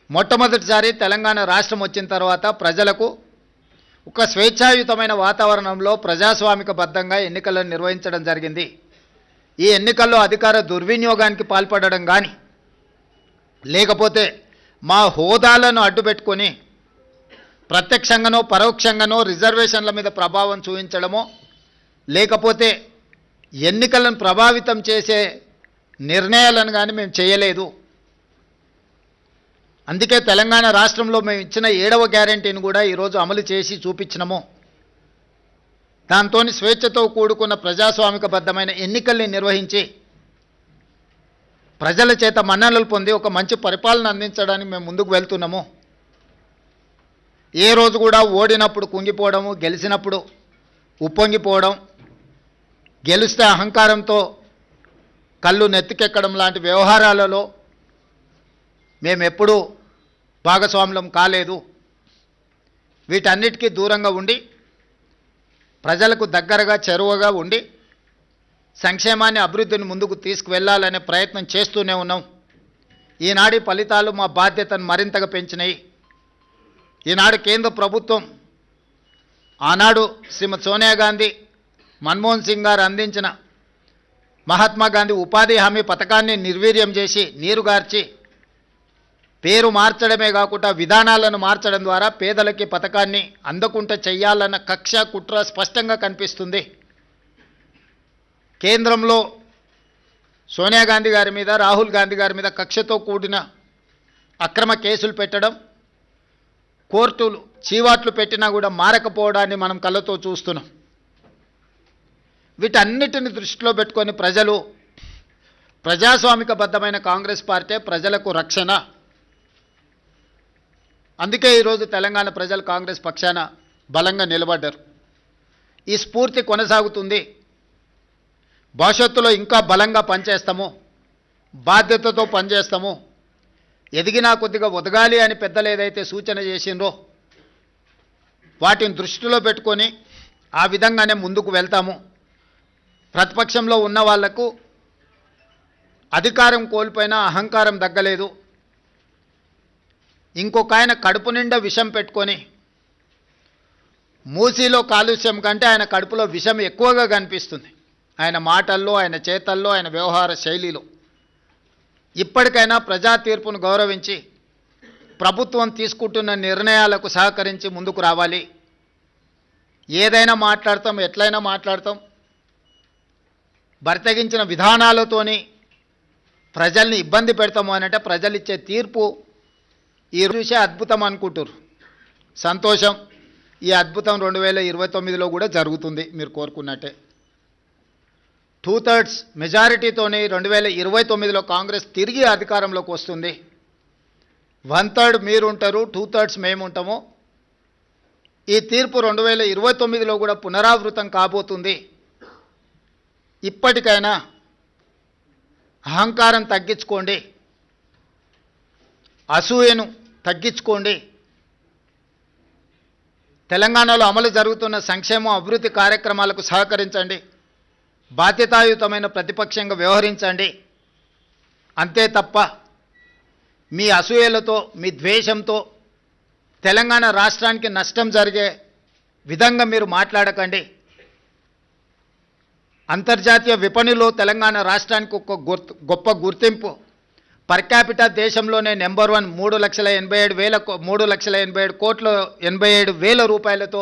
మొట్టమొదటిసారి తెలంగాణ రాష్ట్రం వచ్చిన తర్వాత ప్రజలకు ఒక స్వేచ్ఛాయుతమైన వాతావరణంలో ప్రజాస్వామికబద్ధంగా ఎన్నికలను నిర్వహించడం జరిగింది. ఈ ఎన్నికల్లో అధికార దుర్వినియోగానికి పాల్పడడం కానీ, లేకపోతే మా హోదాలను అడ్డుపెట్టుకొని ప్రత్యక్షంగానో పరోక్షంగానో రిజర్వేషన్ల మీద ప్రభావం చూపించడమో, లేకపోతే ఎన్నికలను ప్రభావితం చేసే నిర్ణయాలను కానీ మేము చేయలేదు. అందుకే తెలంగాణ రాష్ట్రంలో మేము ఇచ్చిన 7వ గ్యారెంటీని కూడా ఈరోజు అమలు చేసి చూపించినాము. దాంతో స్వేచ్ఛతో కూడుకున్న ప్రజాస్వామికబద్ధమైన ఎన్నికల్ని నిర్వహించి ప్రజల చేత మన్ననలు పొంది ఒక మంచి పరిపాలన అందించడానికి మేము ముందుకు వెళ్తున్నాము. ఏ రోజు కూడా ఓడినప్పుడు కుంగిపోవడము, గెలిచినప్పుడు ఉప్పొంగిపోవడం, గెలిస్తే అహంకారంతో కళ్ళు నెత్తికెక్కడం లాంటి వ్యవహారాలలో మేమెప్పుడూ భాగస్వాములం కాలేదు. వీటన్నిటికీ దూరంగా ఉండి ప్రజలకు దగ్గరగా చేరువగా ఉండి సంక్షేమాన్ని అభివృద్ధిని ముందుకు తీసుకువెళ్ళాలనే ప్రయత్నం చేస్తూనే ఉన్నాం. ఈనాటి ఫలితాలు మా బాధ్యతను మరింతగా పెంచినాయి. ఈనాడు కేంద్ర ప్రభుత్వం ఆనాడు శ్రీమతి సోనియా గాంధీ, మన్మోహన్ సింగ్ గారు అందించిన మహాత్మా గాంధీ ఉపాధి హామీ పథకాన్ని నిర్వీర్యం చేసి నీరుగార్చి పేరు మార్చడమే కాకుండా విధానాలను మార్చడం ద్వారా పేదలకి పథకాన్ని అందకుండా చెయ్యాలన్న కక్ష కుట్ర స్పష్టంగా కనిపిస్తుంది. కేంద్రంలో సోనియా గాంధీ గారి మీద, రాహుల్ గాంధీ గారి మీద కక్షతో కూడిన అక్రమ కేసులు పెట్టడం, కోర్టులు చీవాట్లు పెట్టినా కూడా మారకపోవడాన్ని మనం కళ్ళతో చూస్తున్నాం. వీటన్నిటిని దృష్టిలో పెట్టుకొని ప్రజలు ప్రజాస్వామికబద్ధమైన కాంగ్రెస్ పార్టీ ప్రజలకు రక్షణ. అందుకే ఈరోజు తెలంగాణ ప్రజలు కాంగ్రెస్ పక్షాన బలంగా నిలబడ్డారు. ఈ స్ఫూర్తి కొనసాగుతుంది. భవిష్యత్తులో ఇంకా బలంగా పనిచేస్తాము, బాధ్యతతో పనిచేస్తాము. ఎదిగినా కొద్దిగా ఒదగాలి అని పెద్దలు ఏదైతే సూచన చేసిండ్రో వాటిని దృష్టిలో పెట్టుకొని ఆ విధంగానే ముందుకు వెళ్తాము. ప్రతిపక్షంలో ఉన్న వాళ్లకు అధికారం కోల్పోయినా అహంకారం దగ్గలేదు. ఇంకొక ఆయన కడుపు నిండా విషం పెట్టుకొని, మూసీలో కాలుష్యం కంటే ఆయన కడుపులో విషం ఎక్కువగా కనిపిస్తుంది, ఆయన మాటల్లో, ఆయన చేతల్లో, ఆయన వ్యవహార శైలిలో. ఇప్పటికైనా ప్రజా తీర్పును గౌరవించి ప్రభుత్వం తీసుకుంటున్న నిర్ణయాలకు సహకరించి ముందుకు రావాలి. ఏదైనా మాట్లాడతాం, ఎట్లయినా మాట్లాడతాం. బరితెగించిన విధానాలతోని ప్రజల్ని ఇబ్బంది పెడతాము అనంటే ప్రజలు ఇచ్చే తీర్పు ఈ చూసే అద్భుతం అనుకుంటారు. సంతోషం. ఈ అద్భుతం 2029లో కూడా జరుగుతుంది మీరు కోరుకున్నట్టే. 2/3 మెజారిటీతోని 2029లో కాంగ్రెస్ తిరిగి అధికారంలోకి వస్తుంది. 1/3 మీరు ఉంటారు, 2/3 మేము ఉంటాము. ఈ తీర్పు 2029లో కూడా పునరావృతం కాబోతుంది. ఇప్పటికైనా అహంకారం తగ్గించుకోండి, అసూయను తగ్గించుకోండి. తెలంగాణలో అమలు జరుగుతున్న సంక్షేమ అభివృద్ధి కార్యక్రమాలకు సహకరించండి. బాధ్యతాయుతమైన ప్రతిపక్షంగా వ్యవహరించండి. అంతే తప్ప మీ అసూయలతో, మీ ద్వేషంతో తెలంగాణ రాష్ట్రానికి నష్టం జరిగే విధంగా మీరు మాట్లాడకండి. అంతర్జాతీయ విపణిలో తెలంగాణ రాష్ట్రానికి ఒక గొప్ప గుర్తింపు. పర్ క్యాపిటా దేశంలోనే నెంబర్ 1 3,87,000 రూపాయలతో